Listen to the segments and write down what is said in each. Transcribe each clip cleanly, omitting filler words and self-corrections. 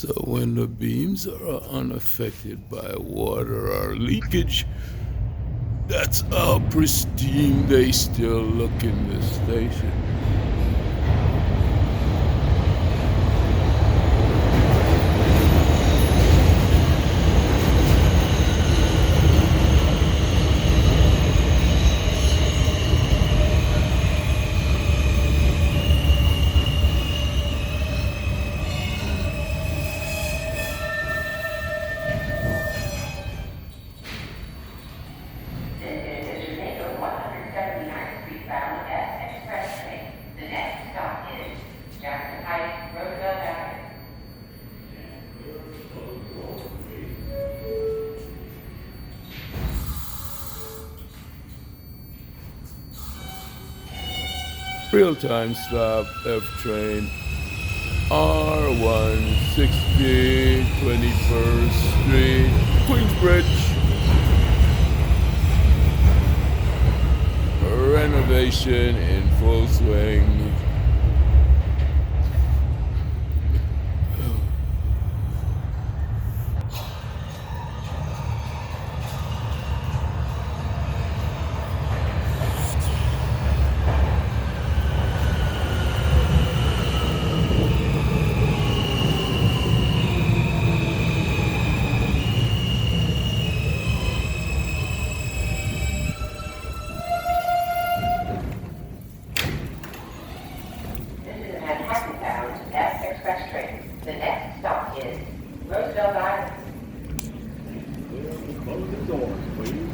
So when the beams are unaffected by water or leakage, that's how pristine they still look in this station. Real-time stop, F-train, R160, 21st Street, Queensbridge. Renovation in full swing. Express train. The next stop is Roosevelt Island. Close the doors, please.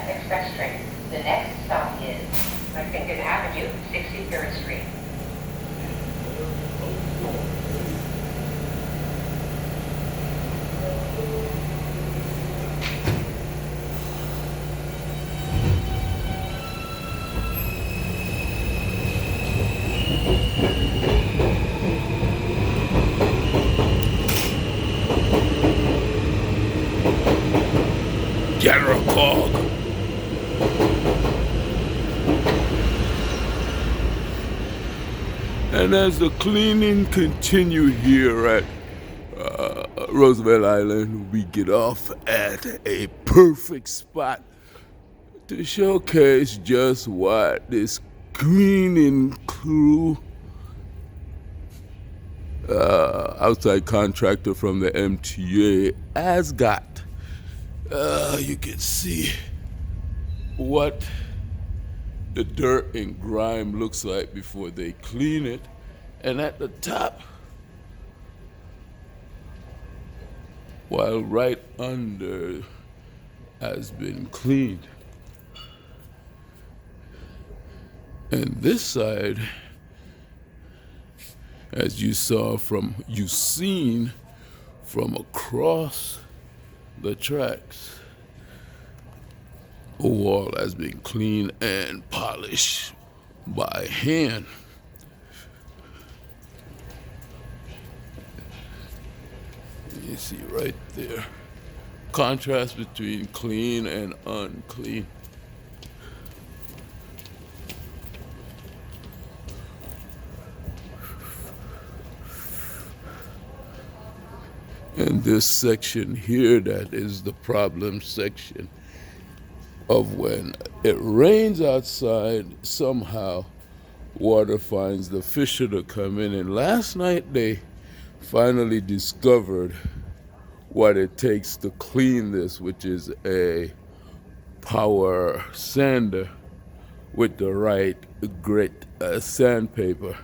Express train. The next stop is Lexington Avenue, 63rd Street. General KOG. And as the cleaning continued here at Roosevelt Island, we get off at a perfect spot to showcase just what this cleaning crew, outside contractor from the MTA, has got. You can see what the dirt and grime looks like before they clean it. And at the top, while right under has been cleaned. And this side, as you seen from across the tracks, the wall has been cleaned and polished by hand. You see right there, contrast between clean and unclean. And this section here, that is the problem section of when it rains outside, somehow water finds the fissure to come in. And last night they finally discovered what it takes to clean this, which is a power sander with the right grit sandpaper.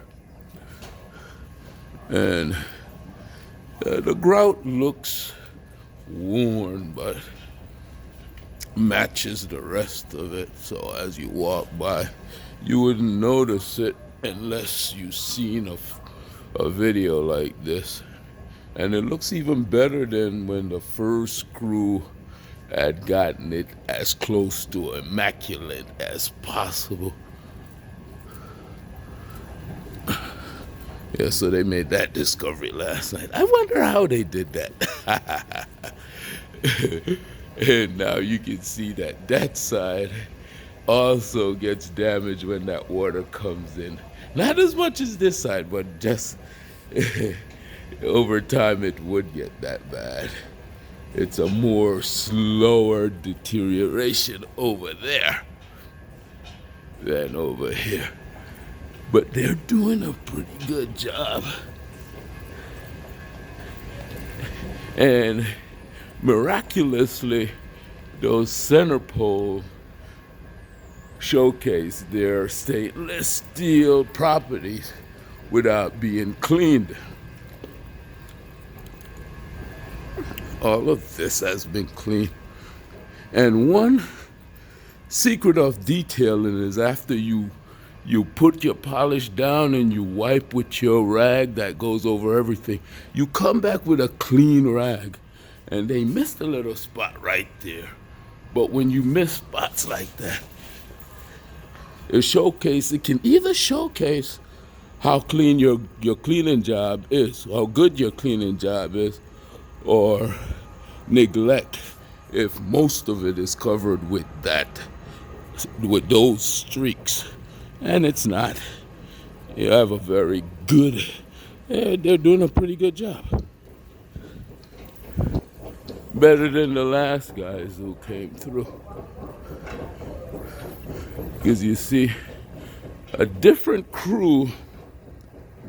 And The grout looks worn, but matches the rest of it. So as you walk by, you wouldn't notice it unless you've seen a video like this. And it looks even better than when the first crew had gotten it as close to immaculate as possible. Yeah, so they made that discovery last night. I wonder how they did that. And now you can see that that side also gets damaged when that water comes in. Not as much as this side, but just over time it would get that bad. It's a more slower deterioration over there than over here. But they're doing a pretty good job. And miraculously, those center poles showcase their stainless steel properties without being cleaned. All of this has been cleaned. And one secret of detailing is after you put your polish down and you wipe with your rag that goes over everything, you come back with a clean rag. And they missed a little spot right there. But when you miss spots like that, it can either showcase how clean your cleaning job is, how good your cleaning job is, or neglect if most of it is covered with those streaks. And it's not. You have a very good, they're doing a pretty good job. Better than the last guys who came through. Because you see, a different crew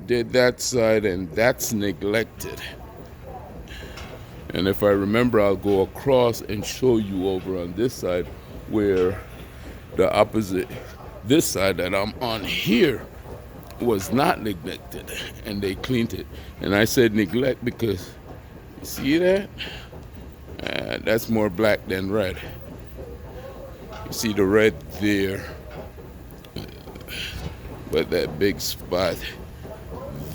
did that side and that's neglected. And if I remember, I'll go across and show you over on this side where the opposite, this side that I'm on here, was not neglected and they cleaned it. And I said neglect because, you see that? That's more black than red. You see the red there, but that big spot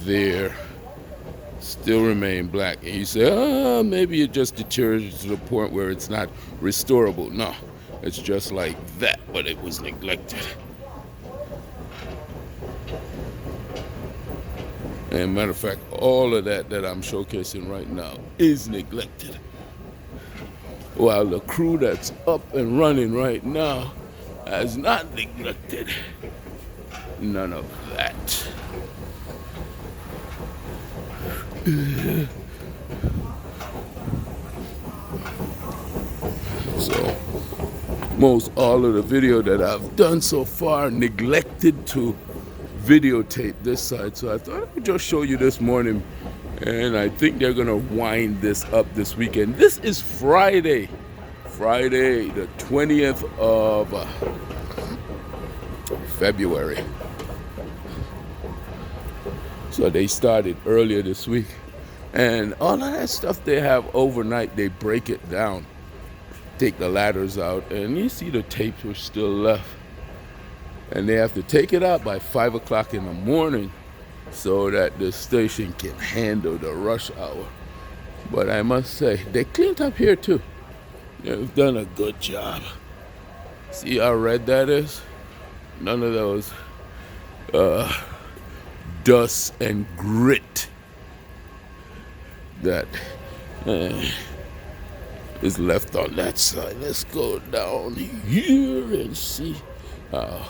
there still remain black. And you say, oh, maybe it just deteriorated to the point where it's not restorable. No, it's just like that, but it was neglected. And matter of fact, all of that I'm showcasing right now is neglected. While the crew that's up and running right now has not neglected none of that. So, most all of the video that I've done so far neglected to videotape this side. So I thought I would just show you this morning. And I think they're going to wind this up this weekend. This is Friday, the 20th of February. So they started earlier this week. And all of that stuff they have overnight, they break it down, take the ladders out, and you see the tapes were still left. And they have to take it out by 5 o'clock in the morning so that the station can handle the rush hour. But I must say, they cleaned up here too. They've done a good job. See how red that is? None of those dust and grit that is left on that side. Let's go down here and see how.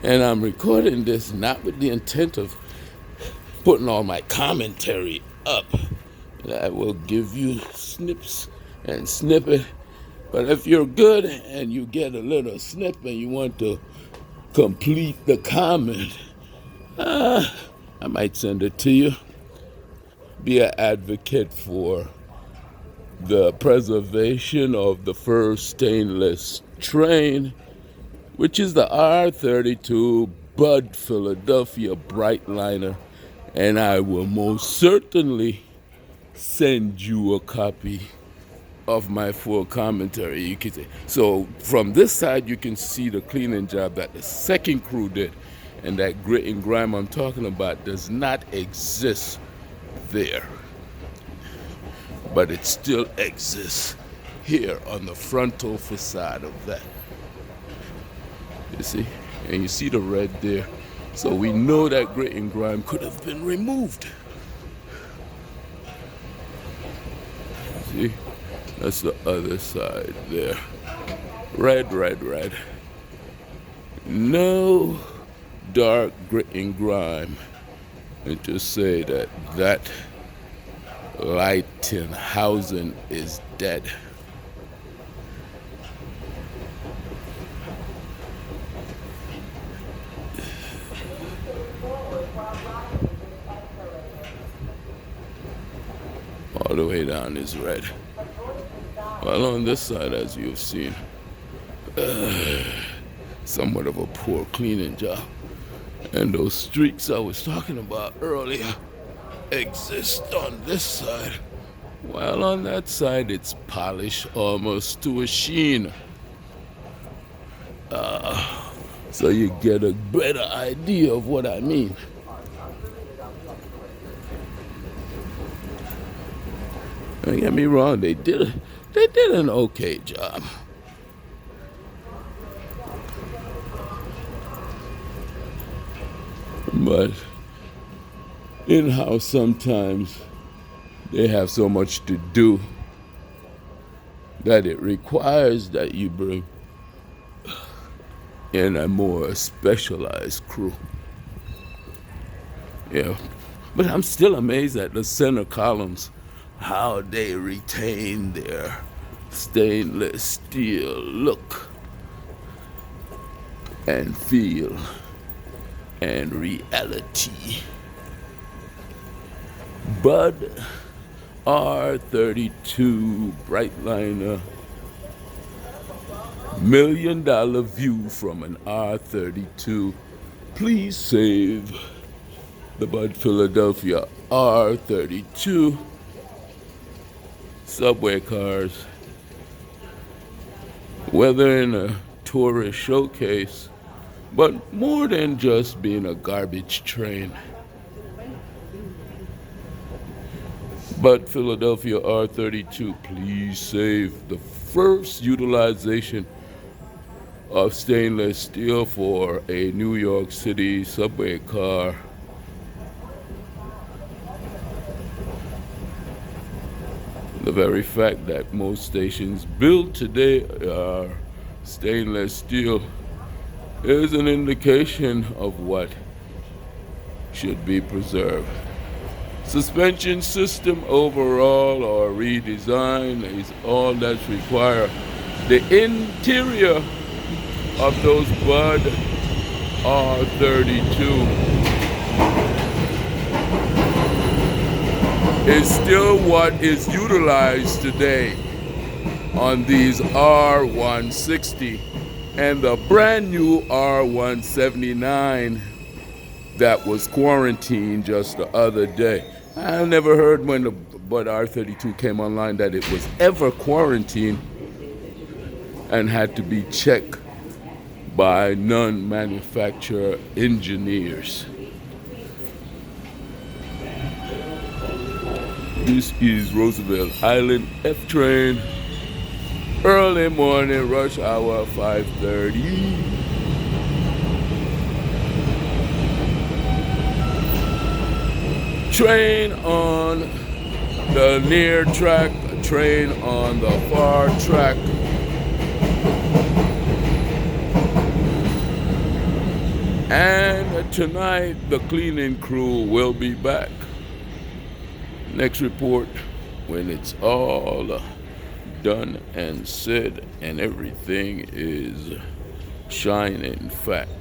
And I'm recording this not with the intent of putting all my commentary up. I will give you snips and snippet. But if you're good and you get a little snip and you want to complete the comment, I might send it to you. Be an advocate for the preservation of the first stainless train, which is the R32 Bud Philadelphia Brightliner. And I will most certainly send you a copy of my full commentary. You can say, so from this side, you can see the cleaning job that the second crew did, and that grit and grime I'm talking about does not exist there, but it still exists here on the frontal facade of that. You see? And you see the red there. So we know that grit and grime could have been removed. See? That's the other side there. Red, red, red. No dark grit and grime. And to say that that lighting housing is dead. All the way down is red. Well, on this side, as you've seen, somewhat of a poor cleaning job. And those streaks I was talking about earlier exist on this side. While on that side, it's polished almost to a sheen. So you get a better idea of what I mean. Don't get me wrong, they did an okay job. But in-house sometimes they have so much to do that it requires that you bring in a more specialized crew. Yeah. But I'm still amazed at the center columns, how they retain their stainless steel look and feel and reality. Bud R32 Brightliner, $1 million view from an R32. Please save the Bud Philadelphia R32 subway cars, whether in a tourist showcase, but more than just being a garbage train. But Philadelphia R32, please save the first utilization of stainless steel for a New York City subway car. The very fact that most stations built today are stainless steel is an indication of what should be preserved. Suspension system overall or redesign is all that's required. The interior of those Bud R32 is still what is utilized today on these R160 and the brand new R179 that was quarantined just the other day. I never heard when the Bud R32 came online that it was ever quarantined and had to be checked by non-manufacturer engineers. This is Roosevelt Island F train. Early morning rush hour 5:30. Train on the near track, train on the far track. And tonight the cleaning crew will be back. Next report when it's all done and said and everything is shining fat.